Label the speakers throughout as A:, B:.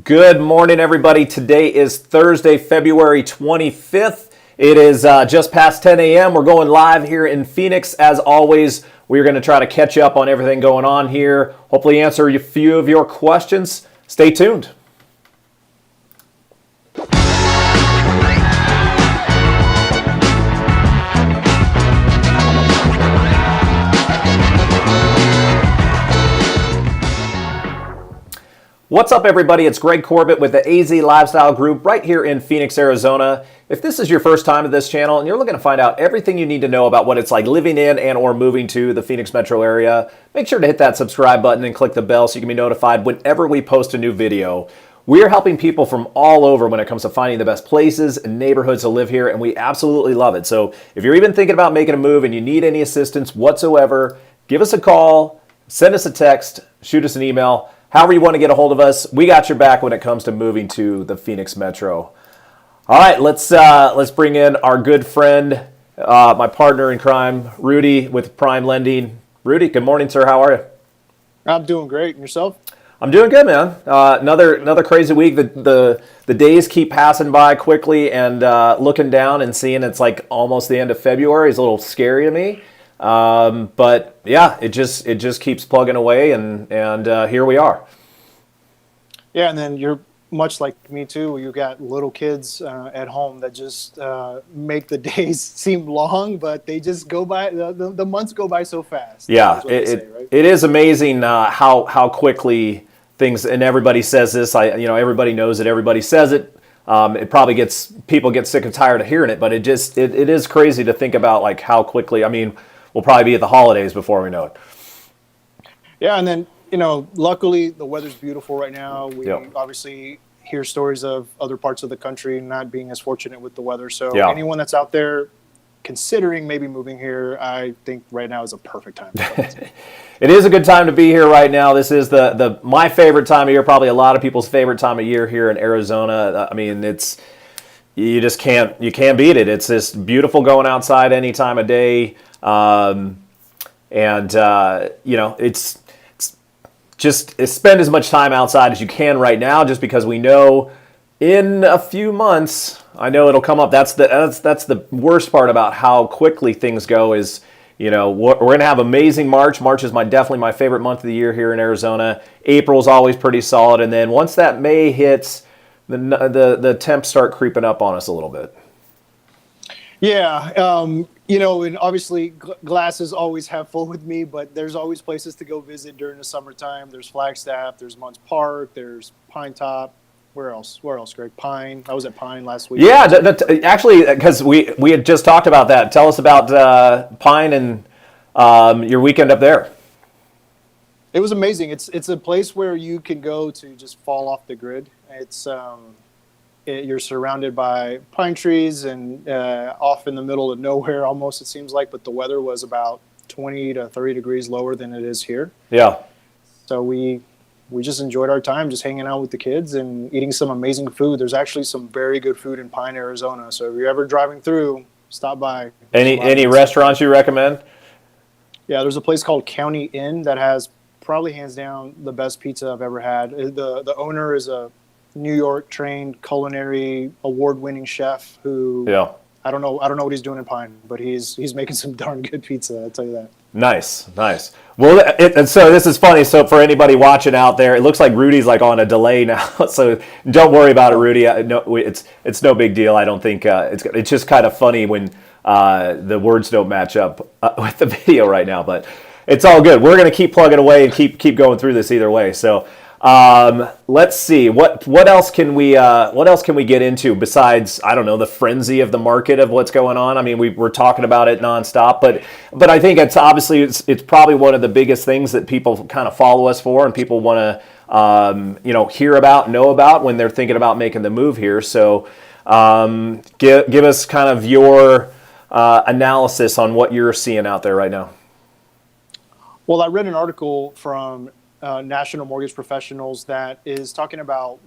A: Good morning, everybody. Today is Thursday, February 25th. It is just past 10 a.m. We're going live here in Phoenix. As always, we're going to try to catch up on everything going on here. Hopefully answer a few of your questions. Stay tuned. What's up, everybody? It's Greg Corbett with the AZ Lifestyle Group right here in Phoenix, Arizona. If this is your first time at this channel and you're looking to find out everything you need to know about what it's like living in and or moving to the Phoenix metro area, make sure to hit that subscribe button and click the bell so you can be notified whenever we post a new video. We're helping people from all over when it comes to finding the best places and neighborhoods to live here, and we absolutely love it. So if you're even thinking about making a move and you need any assistance whatsoever, give us a call, send us a text, shoot us an email. However you want to get a hold of us, we got your back when it comes to moving to the Phoenix metro. All right, let's bring in our good friend, my partner in crime, Rudy with Prime Lending. Rudy, good morning, sir. How are you?
B: I'm doing great. And yourself?
A: I'm doing good, man. Another crazy week. The days keep passing by quickly, and looking down and seeing it's like almost the end of February is a little scary to me. But yeah, it just keeps plugging away, and here we are.
B: Yeah, and then you're much like me too. You got little kids at home that just make the days seem long, but they just go by. The months go by so fast.
A: Yeah, it is amazing how quickly things. And everybody says this. Everybody knows it. Everybody says it. It probably people get sick and tired of hearing it, but it is crazy to think about like how quickly. I mean, we'll probably be at the holidays before we know it.
B: Yeah, and then luckily the weather's beautiful right now. We obviously hear stories of other parts of the country not being as fortunate with the weather. So anyone that's out there considering maybe moving here, I think right now is a perfect time.
A: It is a good time to be here right now. This is my favorite time of year, probably a lot of people's favorite time of year here in Arizona. I mean, you just can't beat it. It's just beautiful going outside any time of day. It's just spend as much time outside as you can right now, just because we know in a few months, I know it'll come up. That's the worst part about how quickly things go is, we're going to have amazing March. March is definitely my favorite month of the year here in Arizona. April's always pretty solid. And then once that May hits, the temps start creeping up on us a little bit.
B: Yeah. And obviously glasses always have full with me, but there's always places to go visit during the summertime. There's Flagstaff, there's Munns Park, there's Pine Top. Where else, Greg? Pine. I was at Pine last week.
A: Yeah, actually, because we had just talked about that. Tell us about Pine and your weekend up there.
B: It was amazing. It's a place where you can go to just fall off the grid. It's you're surrounded by pine trees and off in the middle of nowhere almost, it seems like, but the weather was about 20 to 30 degrees lower than it is here.
A: Yeah.
B: So we just enjoyed our time just hanging out with the kids and eating some amazing food. There's actually some very good food in Pine, Arizona. So if you're ever driving through, stop by.
A: Any restaurants you recommend?
B: Yeah, there's a place called County Inn that has probably hands down the best pizza I've ever had. The owner is a New York trained culinary award-winning chef who I don't know what he's doing in Pine, but he's making some darn good pizza, I'll tell you that. Nice.
A: Well, so this is funny. So for anybody watching out there, it looks like Rudy's like on a delay now. So don't worry about it, Rudy. No, it's no big deal. I don't think it's just kind of funny when the words don't match up with the video right now. But it's all good. We're gonna keep plugging away and keep going through this either way. So. Let's see what else can we get into besides, I don't know, the frenzy of the market of what's going on. I mean, we're talking about it nonstop, but I think it's obviously it's probably one of the biggest things that people kind of follow us for, and people want to hear about, know about when they're thinking about making the move here. So give us kind of your analysis on what you're seeing out there right now.
B: Well, I read an article from National Mortgage Professionals that is talking about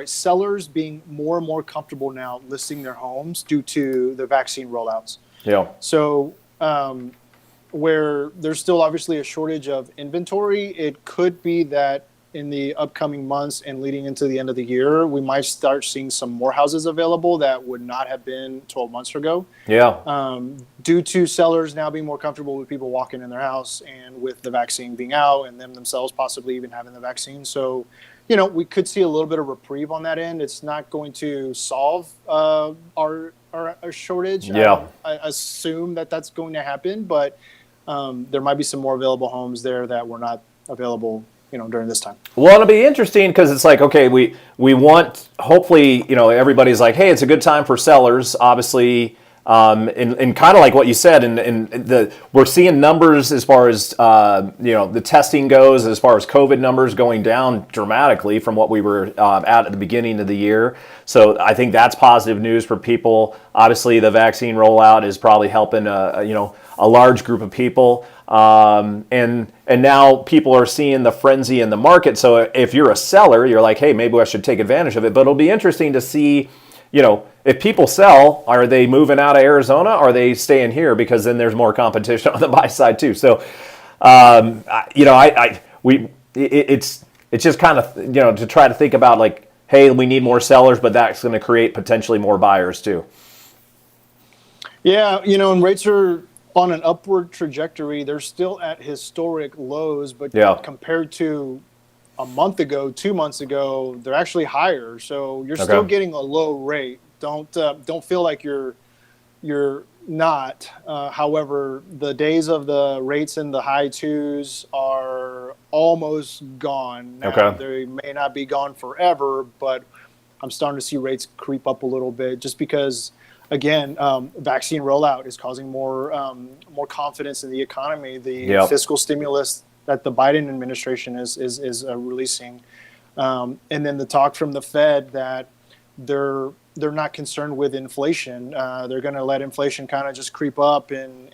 B: sellers being more and more comfortable now listing their homes due to the vaccine rollouts.
A: Yeah.
B: So where there's still obviously a shortage of inventory, it could be that in the upcoming months and leading into the end of the year, we might start seeing some more houses available that would not have been 12 months ago.
A: Yeah.
B: Due to sellers now being more comfortable with people walking in their house and with the vaccine being out and them themselves possibly even having the vaccine. So, we could see a little bit of reprieve on that end. It's not going to solve our shortage.
A: Yeah.
B: I assume that that's going to happen, but there might be some more available homes there that were not available, during this time.
A: Well, it'll be interesting because it's like, okay, we want, hopefully, everybody's like, hey, it's a good time for sellers, obviously, and kind of like what you said, and we're seeing numbers as far as the testing goes, as far as COVID numbers going down dramatically from what we were at the beginning of the year. So I think that's positive news for people. Obviously, the vaccine rollout is probably helping a large group of people, and now people are seeing the frenzy in the market. So if you're a seller, you're like, hey, maybe I should take advantage of it. But it'll be interesting to see, if people sell, are they moving out of Arizona? Or are they staying here? Because then there's more competition on the buy side too. So, it's just kind of, to try to think about like, hey, we need more sellers, but that's going to create potentially more buyers too.
B: Yeah, and rates are on an upward trajectory. They're still at historic lows, but compared to a month ago, 2 months ago, they're actually higher. So you're still getting a low rate. Don't feel like you're not. However, the days of the rates in the high twos are almost gone. Now, they may not be gone forever, but I'm starting to see rates creep up a little bit just because, again, vaccine rollout is causing more confidence in the economy. The fiscal stimulus that the Biden administration is releasing, and then the talk from the Fed that they're not concerned with inflation. They're going to let inflation kind of just creep up and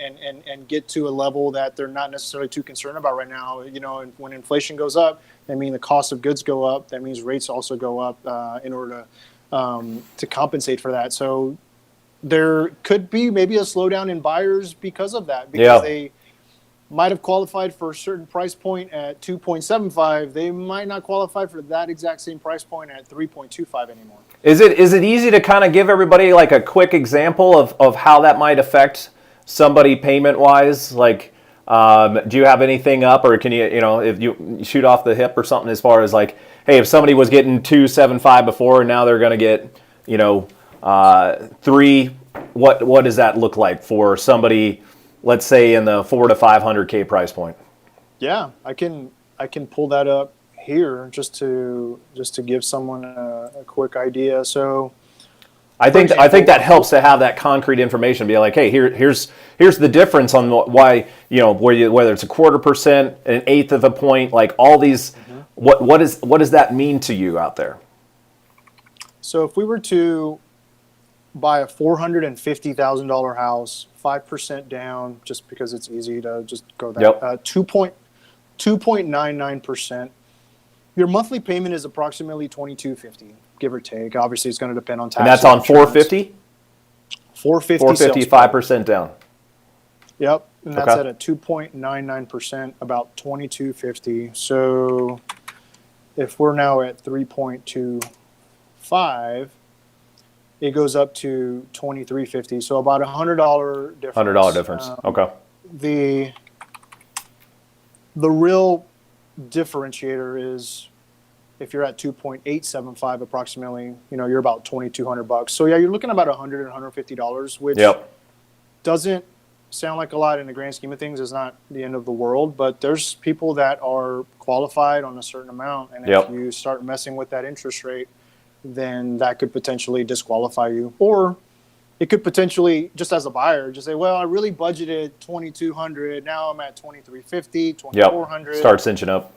B: get to a level that they're not necessarily too concerned about right now. And when inflation goes up, that means the cost of goods go up. That means rates also go up in order to compensate for that. So there could be maybe a slowdown in buyers because of that, because they might have qualified for a certain price point at 2.75. They might not qualify for that exact same price point at 3.25 anymore.
A: Is it easy to kind of give everybody like a quick example of how that might affect somebody payment wise? Like, do you have anything up, or can you, if you shoot off the hip or something as far as like, hey, if somebody was getting 2.75 before and now they're going to get, 3, what does that look like for somebody, let's say in the 400 to 500K price point?
B: Yeah, I can pull that up here just to give someone a quick idea. So
A: I think that helps to have that concrete information. Be like, hey, here's the difference on why, whether it's 0.25%, 1/8 of a point, like all these. What does that mean to you out there?
B: So if we were to buy a $450,000 house, 5% down, just because it's easy to just go that. 2.99%. Your monthly payment is approximately $2,250, give or take. Obviously, it's going to depend on tax.
A: And that's on 450.
B: 450,
A: 5% down.
B: Yep, and that's at a 2.99%, about $2,250. So if we're now at 3.25. It goes up to $2,350, so about $100 difference.
A: $100 difference.
B: The real differentiator is if you're at 2.875 approximately, you're about $2,200. So yeah, you're looking at about $100 and $150, which doesn't sound like a lot in the grand scheme of things. It's not the end of the world, but there's people that are qualified on a certain amount, and if you start messing with that interest rate, then that could potentially disqualify you. Or it could potentially, just as a buyer, just say, well, I really budgeted $2,200. Now I'm at $2,350, $2,400.
A: Start cinching up.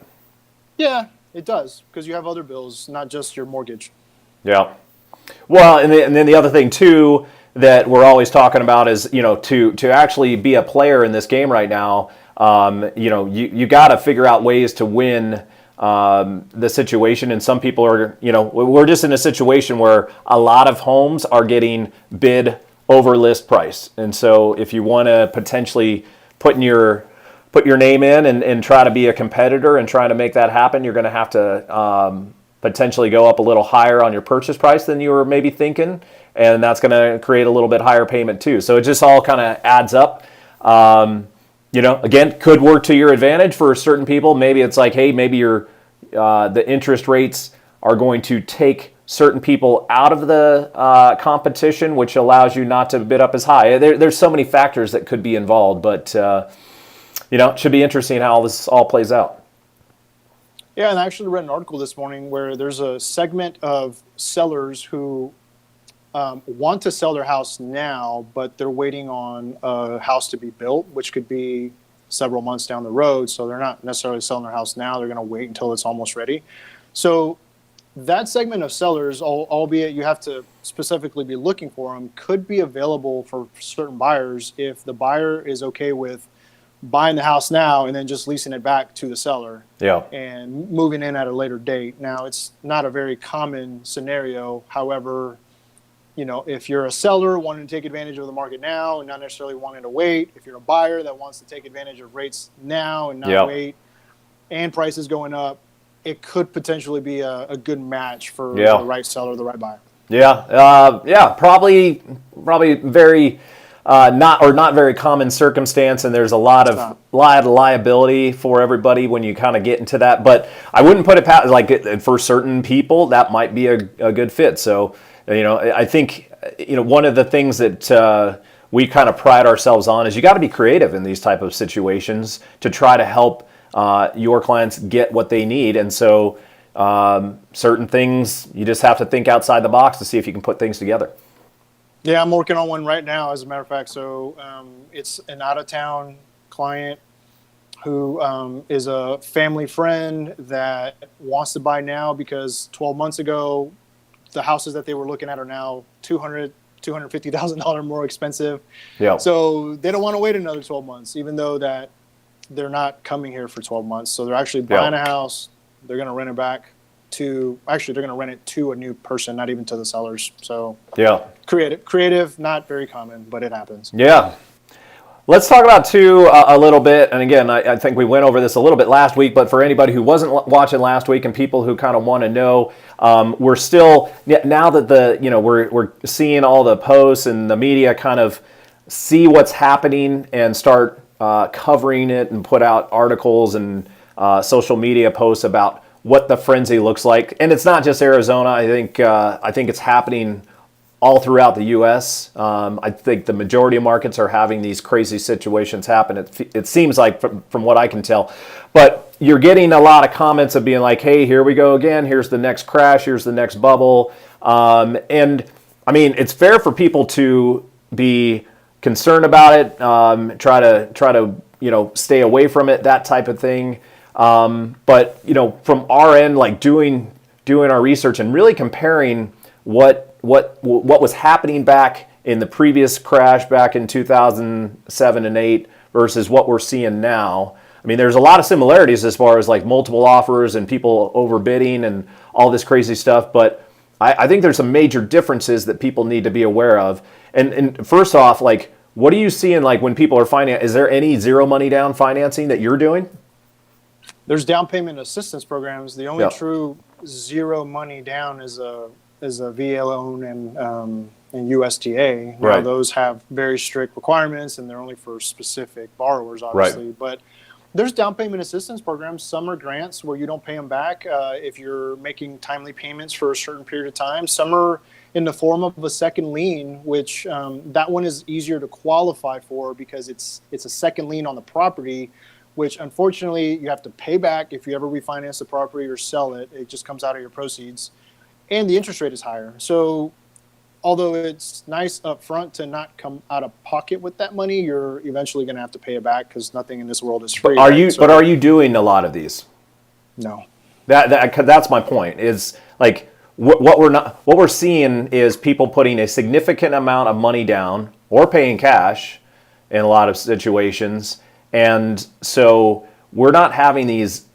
B: Yeah, it does, because you have other bills, not just your mortgage.
A: Yeah. Well, and then the other thing, too, that we're always talking about is, to actually be a player in this game right now, you got to figure out ways to win the situation. And some people are, we're just in a situation where a lot of homes are getting bid over list price. And so if you want to potentially put put your name in and try to be a competitor and try to make that happen, you're going to have to potentially go up a little higher on your purchase price than you were maybe thinking, and that's going to create a little bit higher payment too. So it just all kind of adds up. Again, could work to your advantage for certain people. Maybe it's like, hey, maybe the interest rates are going to take certain people out of the competition, which allows you not to bid up as high. There's so many factors that could be involved, but it should be interesting how this all plays out.
B: Yeah, and I actually read an article this morning where there's a segment of sellers who want to sell their house now, but they're waiting on a house to be built, which could be several months down the road. So they're not necessarily selling their house now. They're going to wait until it's almost ready. So that segment of sellers, albeit you have to specifically be looking for them, could be available for certain buyers if the buyer is okay with buying the house now and then just leasing it back to the seller and moving in at a later date. Now, it's not a very common scenario. However, if you're a seller wanting to take advantage of the market now and not necessarily wanting to wait, if you're a buyer that wants to take advantage of rates now and not wait, and prices going up, it could potentially be a good match for the right seller, the right buyer.
A: Probably very not very common circumstance, and there's a lot of liability for everybody when you kind of get into that. But I wouldn't put it past, like, for certain people that might be a good fit. So I think one of the things that we kind of pride ourselves on is you got to be creative in these type of situations to try to help your clients get what they need. And so certain things, you just have to think outside the box to see if you can put things together.
B: Yeah, I'm working on one right now, as a matter of fact. So it's an out-of-town client who is a family friend that wants to buy now because 12 months ago, the houses that they were looking at are now $250,000 more expensive. Yeah. So they don't want to wait another 12 months, even though that they're not coming here for 12 months. So they're actually buying a house. They're going to rent it back they're going to rent it to a new person, not even to the sellers. So creative, not very common, but it happens. Yeah.
A: Let's talk about a little bit. And again, I think we went over this a little bit last week, but for anybody who wasn't watching last week and people who kind of want to know, we're still, now that we're seeing all the posts and the media kind of see what's happening and start covering it and put out articles and social media posts about what the frenzy looks like. And it's not just Arizona. I think it's happening all throughout the U.S. I think the majority of markets are having these crazy situations happen. It seems like from what I can tell. But you're getting a lot of comments of being like, hey, here we go again. Here's the next crash. Here's the next bubble. And I mean, it's fair for people to be concerned about it, try to stay away from it, that type of thing. But from our end, like doing our research and really comparing what was happening back in the previous crash back in 2007 and 8 versus what we're seeing now. I mean, there's a lot of similarities as far as like multiple offers and people overbidding and all this crazy stuff. But I think there's some major differences that people need to be aware of. And first off, like, what are you seeing like when people are financing? Is there any zero money down financing that you're doing?
B: There's down payment assistance programs. The only true zero money down is a VA loan and USDA. Now, those have very strict requirements, and they're only for specific borrowers, obviously. Right. But there's down payment assistance programs. Some are grants where you don't pay them back if you're making timely payments for a certain period of time. Some are in the form of a second lien, which that one is easier to qualify for because it's a second lien on the property, which unfortunately you have to pay back if you ever refinance the property or sell it. It just comes out of your proceeds. And the interest rate is higher. So although it's nice up front to not come out of pocket with that money, you're eventually going to have to pay it back because nothing in this world is free.
A: But are you doing a lot of these?
B: No.
A: That's my point. Is like what we're seeing is people putting a significant amount of money down or paying cash in a lot of situations. And so we're not having these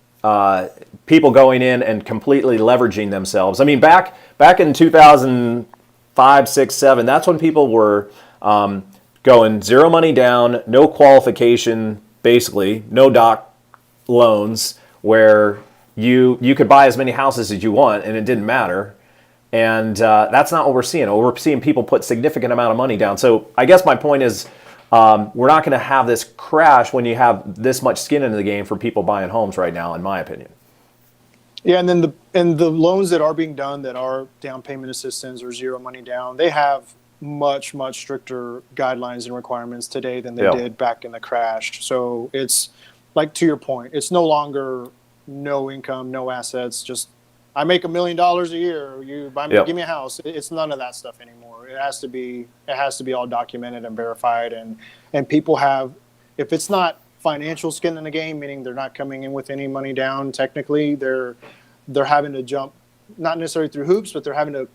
A: people going in and completely leveraging themselves. I mean, back in 2005, 6, 7, that's when people were going zero money down, no qualification, basically no doc loans where you could buy as many houses as you want and it didn't matter. And that's not what we're seeing. We're seeing people put significant amount of money down. So I guess my point is we're not going to have this crash when you have this much skin in the game for people buying homes right now, in my opinion.
B: Yeah, and then the loans that are being done that are down payment assistance or zero money down, they have much stricter guidelines and requirements today than they did back in the crash. So it's like, to your point, it's no longer no income, no assets, just I make $1 million a year. You buy me, give me a house. It's none of that stuff anymore. It has to be all documented and verified, and people have, if it's not financial skin in the game, meaning they're not coming in with any money down. Technically, they're having to jump, not necessarily through hoops, but they're having to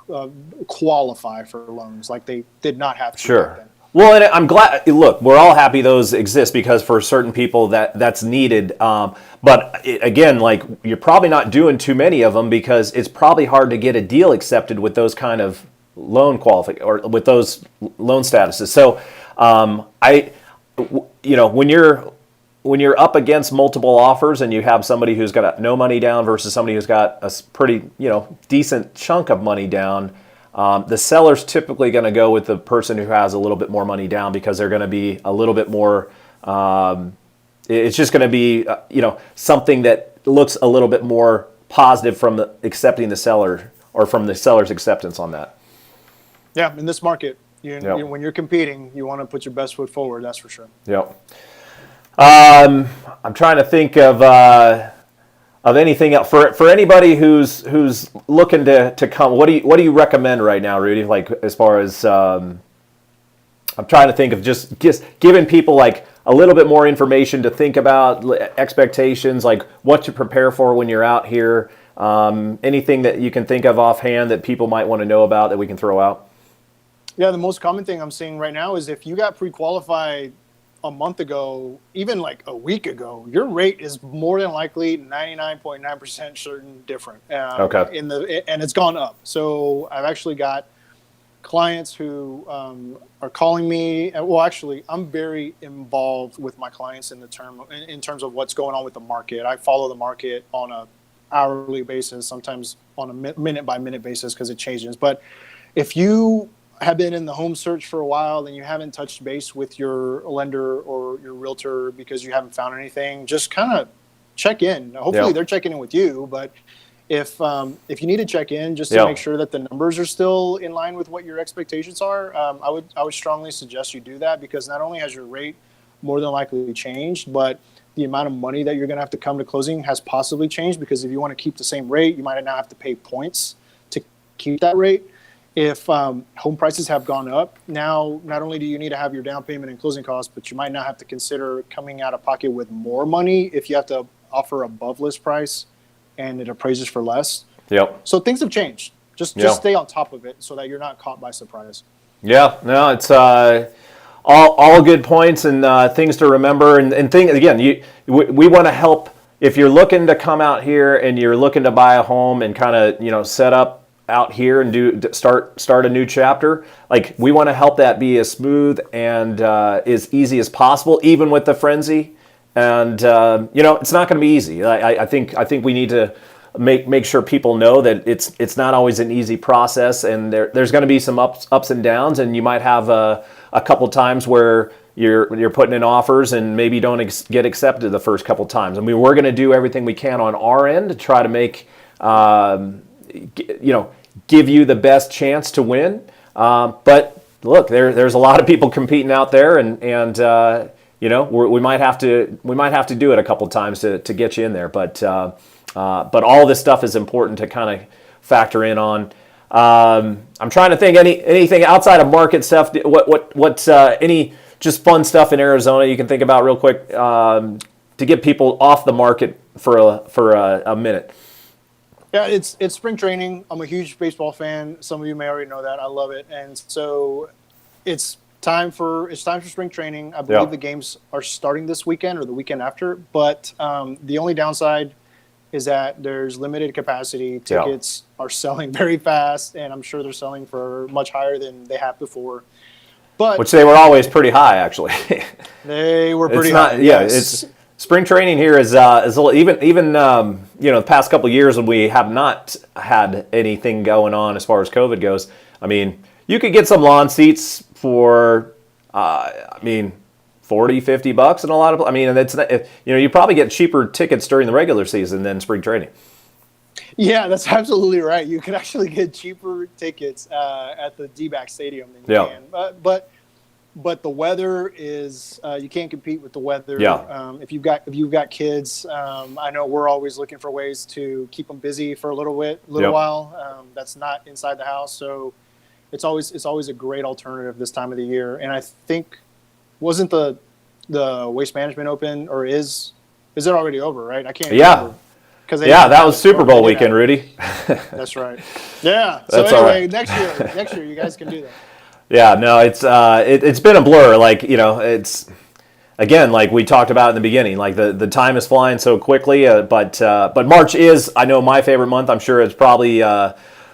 B: qualify for loans like they did not have to.
A: Sure. Well, and I'm glad. Look, we're all happy those exist because for certain people that's needed. But again, like you're probably not doing too many of them because it's probably hard to get a deal accepted with those kind of loan or with those loan statuses. So, when you're up against multiple offers and you have somebody who's got no money down versus somebody who's got a pretty decent chunk of money down. The seller's typically going to go with the person who has a little bit more money down because they're going to be a little bit more. It's just going to be something that looks a little bit more positive from accepting the seller or from the seller's acceptance on that.
B: Yeah, in this market, when you're competing, you want to put your best foot forward. That's for sure.
A: Yep. I'm trying to think of anything else for anybody who's looking to come. What do you recommend right now, Rudy? Like as far as I'm trying to think of just giving people like a little bit more information to think about, expectations, like what to prepare for when you're out here. Anything that you can think of offhand that people might want to know about that we can throw out?
B: Yeah, the most common thing I'm seeing right now is if you got pre-qualified a month ago, even like a week ago, your rate is more than likely 99.9% certain different.
A: Okay.
B: And it's gone up. So I've actually got clients who are calling me. Well, actually, I'm very involved with my clients in terms of what's going on with the market. I follow the market on a hourly basis, sometimes on a minute by minute basis because it changes. But if you have been in the home search for a while and you haven't touched base with your lender or your realtor because you haven't found anything, just kind of check in. Hopefully they're checking in with you, but if you need to check in just to make sure that the numbers are still in line with what your expectations are, I would strongly suggest you do that, because not only has your rate more than likely changed, but the amount of money that you're going to have to come to closing has possibly changed, because if you want to keep the same rate, you might now have to pay points to keep that rate. If home prices have gone up, now not only do you need to have your down payment and closing costs, but you might now have to consider coming out of pocket with more money if you have to offer above list price and it appraises for less.
A: Yep.
B: So things have changed. Just stay on top of it so that you're not caught by surprise.
A: Yeah, no, it's all good points and things to remember. And thing again, we want to help if you're looking to come out here and you're looking to buy a home and kind of set up out here and start a new chapter. Like, we want to help that be as smooth and as easy as possible, even with the frenzy. And it's not going to be easy. I think we need to make sure people know that it's not always an easy process, and there's going to be some ups and downs, and you might have a couple times where you're putting in offers and maybe don't get accepted the first couple times. I mean, we're going to do everything we can on our end to try to make give you the best chance to win. But look, there's a lot of people competing out there, and we might have to do it a couple times to get you in there. But all this stuff is important to kind of factor in on. I'm trying to think anything outside of market stuff. What's any just fun stuff in Arizona you can think about real quick to get people off the market for a minute?
B: Yeah, it's spring training. I'm a huge baseball fan. Some of you may already know that. I love it. And so it's time for spring training. I believe the games are starting this weekend or the weekend after. But the only downside is that there's limited capacity. Tickets are selling very fast, and I'm sure they're selling for much higher than they have before. But
A: which they were always pretty high, actually.
B: they were pretty
A: It's not,
B: high.
A: yeah.
B: Yes.
A: It's spring training here is a little, even the past couple of years when we have not had anything going on as far as COVID goes. I mean, you could get some lawn seats for, 40, $50 and a lot of. I mean, and it's not, you probably get cheaper tickets during the regular season than spring training.
B: Yeah, that's absolutely right. You can actually get cheaper tickets at the D-back Stadium than you can. But the weather is you can't compete with the weather.
A: Yeah.
B: If you've got kids, I know we're always looking for ways to keep them busy for a little while. That's not inside the house, so it's always a great alternative this time of the year. And I think wasn't the Waste Management Open, or is it already over? Right? I can't.
A: Yeah. That was Super Bowl weekend, Rudy.
B: That's right. Yeah. So
A: That's
B: anyway,
A: all right.
B: next year you guys can do that.
A: Yeah, no, it's been a blur. Like, it's again, like we talked about in the beginning, like the time is flying so quickly. But March is, I know, my favorite month. I'm sure it's probably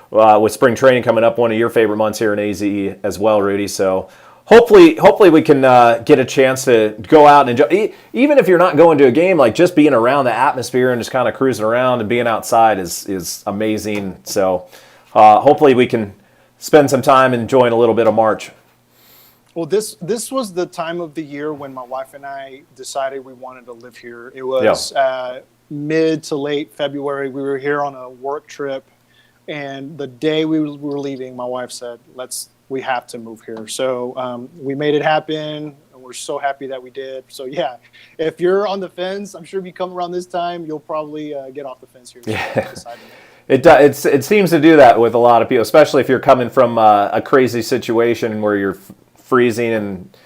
A: with spring training coming up, one of your favorite months here in AZE as well, Rudy. So hopefully we can get a chance to go out and enjoy. Even if you're not going to a game, like just being around the atmosphere and just kind of cruising around and being outside is amazing. So hopefully we can spend some time enjoying a little bit of March.
B: Well, this was the time of the year when my wife and I decided we wanted to live here. It was mid to late February. We were here on a work trip, and the day we were leaving, my wife said, we have to move here. So we made it happen, and we're so happy that we did. So yeah, if you're on the fence, I'm sure if you come around this time, you'll probably get off the fence here. So
A: It seems to do that with a lot of people, especially if you're coming from a crazy situation where you're freezing and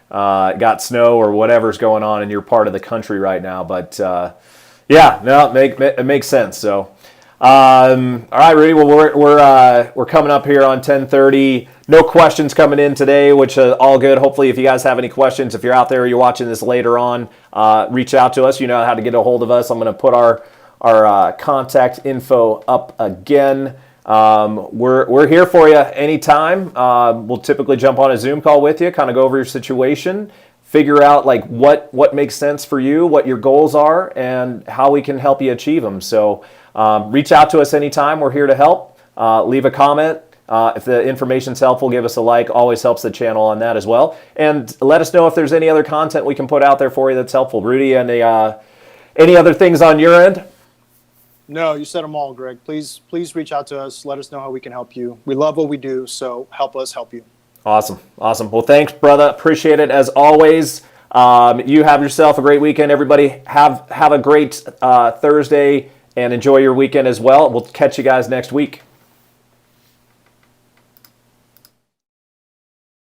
A: got snow or whatever's going on in your part of the country right now. But it makes sense. So, all right, Rudy. Well, we're coming up here on 10:30. No questions coming in today, which is all good. Hopefully, if you guys have any questions, if you're out there, you're watching this later on, reach out to us. You know how to get a hold of us. I'm going to put our contact info up again. We're here for you anytime. We'll typically jump on a Zoom call with you, kind of go over your situation, figure out like what makes sense for you, what your goals are, and how we can help you achieve them. So reach out to us anytime. We're here to help. Leave a comment. If the information's helpful, give us a like. Always helps the channel on that as well. And let us know if there's any other content we can put out there for you that's helpful. Rudy, and any other things on your end?
B: No, you said them all, Greg. Please reach out to us. Let us know how we can help you. We love what we do, so help us help you.
A: Awesome. Well, thanks, brother. Appreciate it as always. You have yourself a great weekend, everybody. Have a great Thursday and enjoy your weekend as well. We'll catch you guys next week.